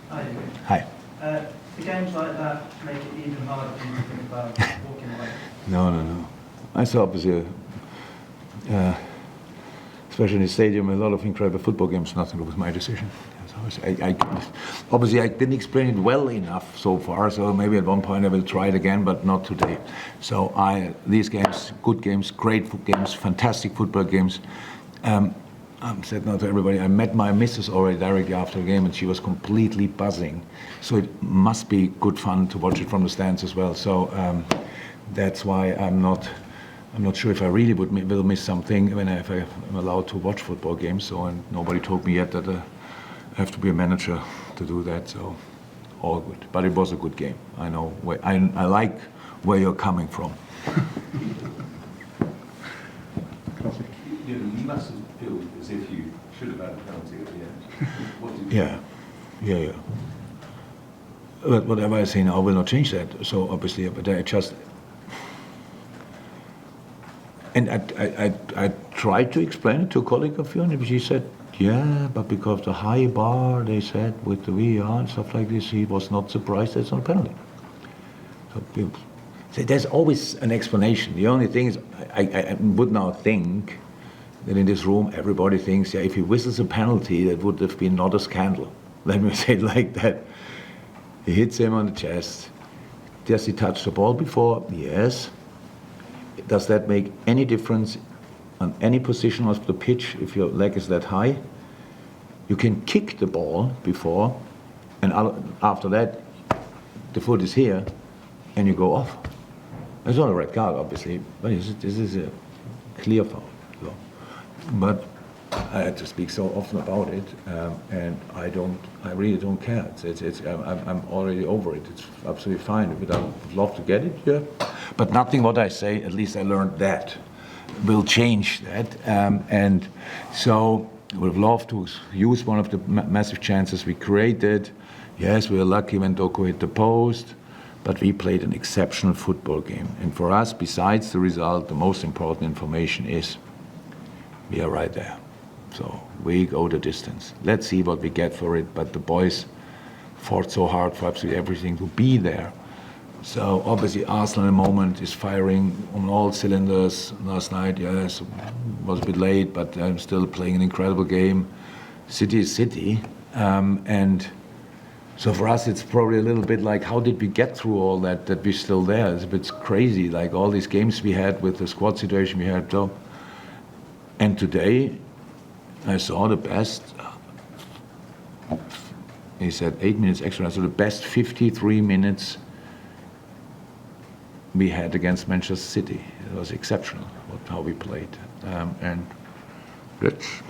Hi. Hi. The games like that make it even harder for you to think about walking away. No. I saw obviously, especially in the stadium, a lot of incredible football games. Nothing was my decision. Obviously, I didn't explain it well enough so far. So maybe at one point I will try it again, but not today. So these games, good games, great games, fantastic football games. I said now to everybody, I met my missus already directly after the game and she was completely buzzing. So it must be good fun to watch it from the stands as well. So that's why I'm not sure if I really will miss something if I'm allowed to watch football games. So and nobody told me yet that I have to be a manager to do that. So all good. But it was a good game. I know I like where you're coming from. You must have felt as if you should have had a penalty at the end. What did you Yeah. But whatever I say now will not change that. So obviously, but I just. And I tried to explain it to a colleague of yours, and she said, yeah, but because the high bar, they said, with the VAR and stuff like this, he was not surprised that's not a penalty. So there's always an explanation. The only thing is, I would now think that in this room, everybody thinks, yeah, if he whistles a penalty, that would have been not a scandal. Let me say it like that. He hits him on the chest. Does he touch the ball before? Yes. Does that make any difference on any position of the pitch if your leg is that high? You can kick the ball before, and after that, the foot is here, and you go off. It's not a red card, obviously, but this is a clear foul. So. But I had to speak so often about it, and I really don't care. I'm already over it. It's absolutely fine. If I would love to get it, yeah. But nothing what I say, at least I learned that, will change that. And so I would have loved to use one of the massive chances we created. Yes, we were lucky when Doku hit the post, but we played an exceptional football game. And for us, besides the result, the most important information is we are right there. So we go the distance. Let's see what we get for it. But the boys fought so hard for absolutely everything to be there. So obviously Arsenal at the moment is firing on all cylinders. Last night, yes, was a bit late, but I'm still playing an incredible game. City is City. And so for us, it's probably a little bit like, how did we get through all that we're still there? It's a bit crazy, like all these games we had with the squad situation we had. So, and today, I saw the best, he said 8 minutes extra, so the best 53 minutes we had against Manchester City. It was exceptional how we played. And that's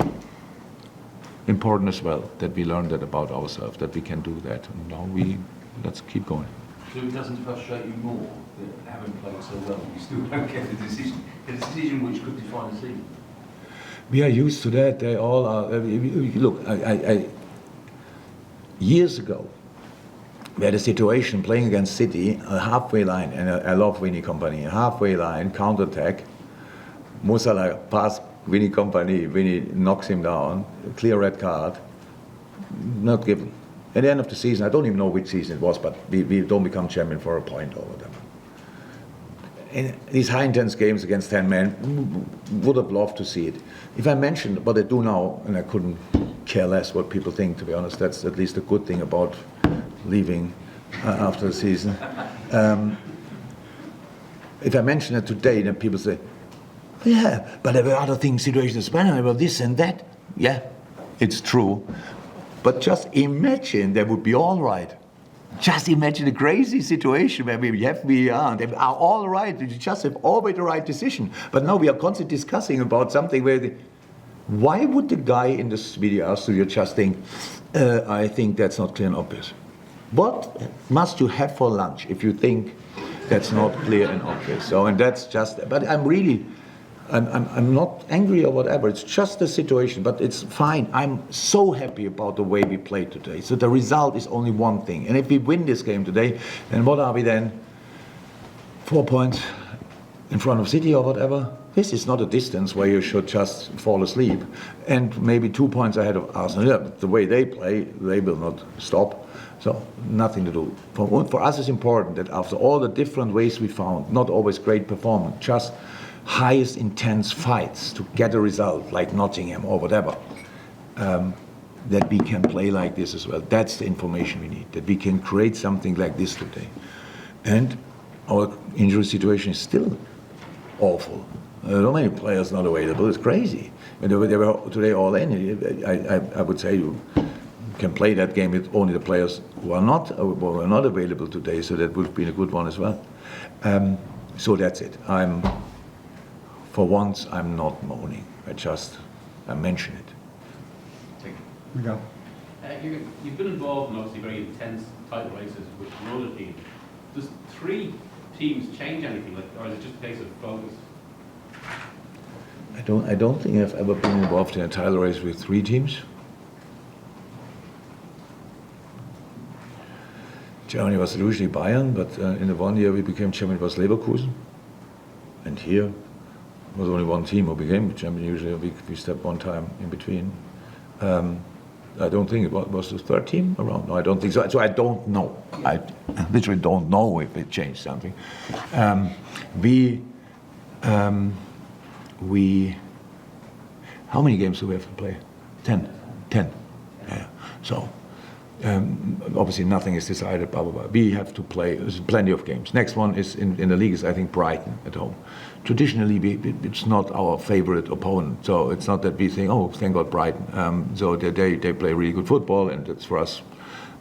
important as well, that we learned that about ourselves, that we can do that. And now let's keep going. So it doesn't frustrate you more that having played so well, you still don't get the decision? A decision which could define the season? We are used to that. They all are. Look, years ago, we had a situation playing against City, a halfway line, and I love Winnie Company, a halfway line, counter-attack. Musala pass Winnie Company, Winnie knocks him down, clear red card, not given. At the end of the season, I don't even know which season it was, but we don't become champion for a point or whatever. In these high-intense games against 10 men, would have loved to see it. If I mentioned what I do now, and I couldn't care less what people think, to be honest, that's at least a good thing about leaving after the season. If I mention it today, then people say, yeah, but there were other things, situations as well, there were this and that. Yeah, it's true. But just imagine they would be all right. Just imagine a crazy situation where we are, they are all right, you just have always the right decision. But now we are constantly discussing about something where why would the guy in this video studio just think, I think that's not clear and obvious? What must you have for lunch if you think that's not clear and obvious? So, and that's just, but I'm not angry or whatever, it's just a situation, but it's fine. I'm so happy about the way we played today. So the result is only one thing. And if we win this game today, then what are we then? 4 points in front of City or whatever? This is not a distance where you should just fall asleep. And maybe 2 points ahead of Arsenal. Yeah, but the way they play, they will not stop. So nothing to do. For us, it's important that after all the different ways we found, not always great performance, just highest intense fights to get a result, like Nottingham or whatever, that we can play like this as well. That's the information we need, that we can create something like this today. And our injury situation is still awful. So many players not available. It's crazy. When they were today all in, I would say you can play that game with only the players who are not available today. So that would have been a good one as well. So that's it. For once, I'm not moaning. I mention it. Miguel. You've been involved in obviously very intense title races with another team. Does 3 teams change anything, or is it just a case of focus? I don't think I've ever been involved in a title race with 3 teams. Germany was usually Bayern, but in the one year we became champion, it was Leverkusen. And here was only one team who became champion. Usually we step one time in between. I don't think it was the 3rd team around. No, I don't think so. So I don't know. I literally don't know if it changed something. How many games do we have to play? 10. Yeah. So obviously nothing is decided. Blah blah blah. We have to play. There's plenty of games. Next one is in the league is I think Brighton at home. Traditionally, it's not our favorite opponent, so it's not that we think, oh, thank God, Brighton. So they play really good football, and it's for us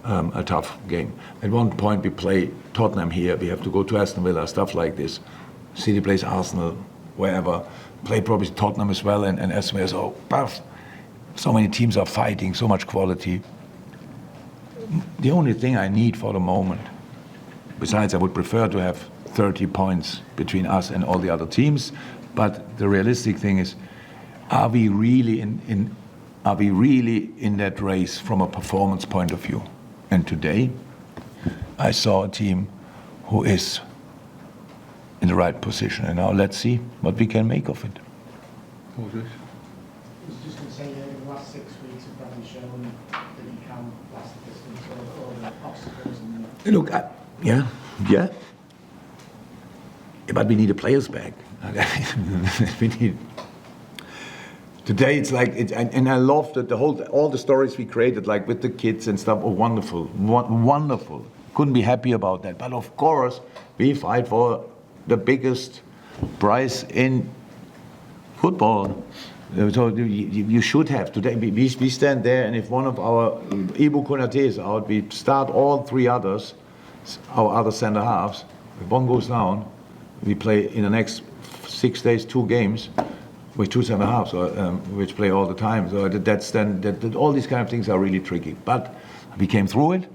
a tough game. At one point, we play Tottenham here. We have to go to Aston Villa, stuff like this. City plays Arsenal, wherever. Play probably Tottenham as well, and Aston Villa. So many teams are fighting, so much quality. The only thing I need for the moment, besides I would prefer to have 30 points between us and all the other teams, but the realistic thing is, are we really in that race from a performance point of view? And today, I saw a team who is in the right position, and now let's see what we can make of it. I was just going to say, in the last 6 weeks have probably shown that you can last the distance or the obstacles. Look, yeah. But we need the players back. We need. Today it's like, and I love that all the stories we created, like with the kids and stuff, are wonderful, wonderful. Couldn't be happy about that. But of course, we fight for the biggest prize in football. So you should have today. We stand there, and if one of our Ibu Konate is out, we start all 3 others, our other centre halves. If one goes down, we play in the next 6 days 2 games with 2 centre halves, which play all the time. So that all these kind of things are really tricky. But we came through it,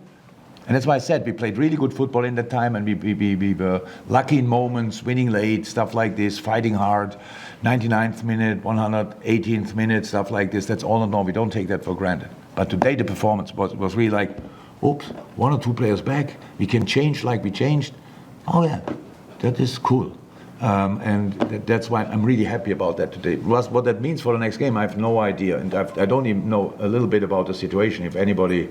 and that's why I said we played really good football in that time, and we were lucky in moments, winning late, stuff like this, fighting hard. 99th minute, 118th minute, stuff like this. That's all in all. We don't take that for granted. But today the performance was really like, oops, 1 or 2 players back. We can change like we changed. Oh yeah, that is cool. And that's why I'm really happy about that today. What that means for the next game, I have no idea. And I don't even know a little bit about the situation, if anybody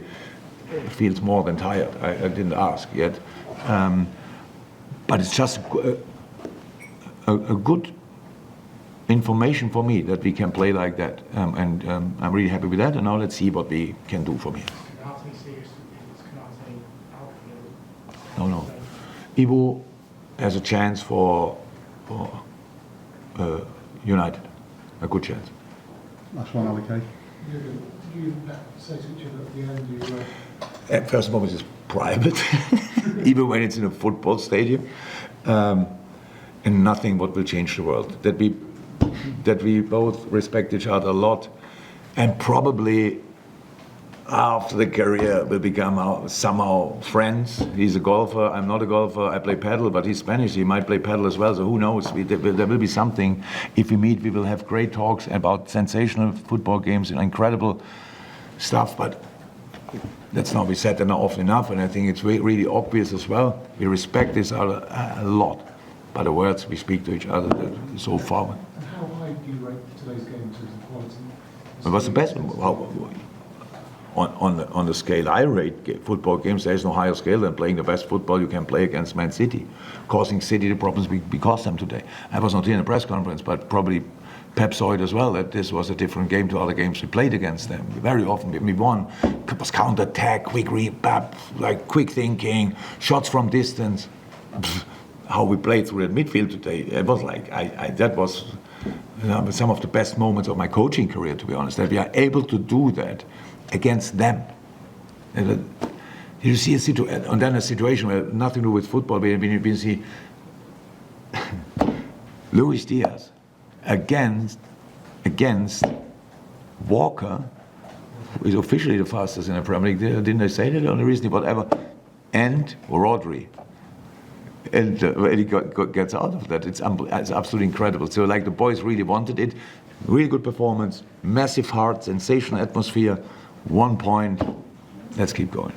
feels more than tired. I didn't ask yet. But it's just a good information for me that we can play like that. And I'm really happy with that. And now let's see what we can do from here. No. Ivo has a chance for United, a good chance. Last one, Ali Kay. Did you say to each other at the end First of all, it's private, even when it's in a football stadium, and nothing what will change the world. That we both respect each other a lot, and probably after the career will become somehow friends. He's a golfer, I'm not a golfer, I play paddle, but he's Spanish, he might play paddle as well, so who knows, there will be something. If we meet, we will have great talks about sensational football games and incredible stuff, but that's not be said often enough, and I think it's really obvious as well. We respect this a lot. By the words we speak to each other, so far. And how high do you rate today's game in terms of quality? It was the best. On the scale I rate football games, there is no higher scale than playing the best football you can play against Man City, causing City the problems we caused them today. I was not here in the press conference, but probably Pep saw it as well, that this was a different game to other games we played against them. Very often we won. It was counter-attack, quick thinking, shots from distance. How we played through that midfield today, it was like, that was some of the best moments of my coaching career, to be honest, that we are able to do that against them. And you see a situation, and then a situation where nothing to do with football, when you see Luis Diaz against Walker, who is officially the fastest in the Premier League. Didn't they say that? The only reason, whatever. And Rodri. And when he gets out of that, it's absolutely incredible. So, like, the boys really wanted it. Really good performance, massive heart, sensational atmosphere. 1 point. Let's keep going.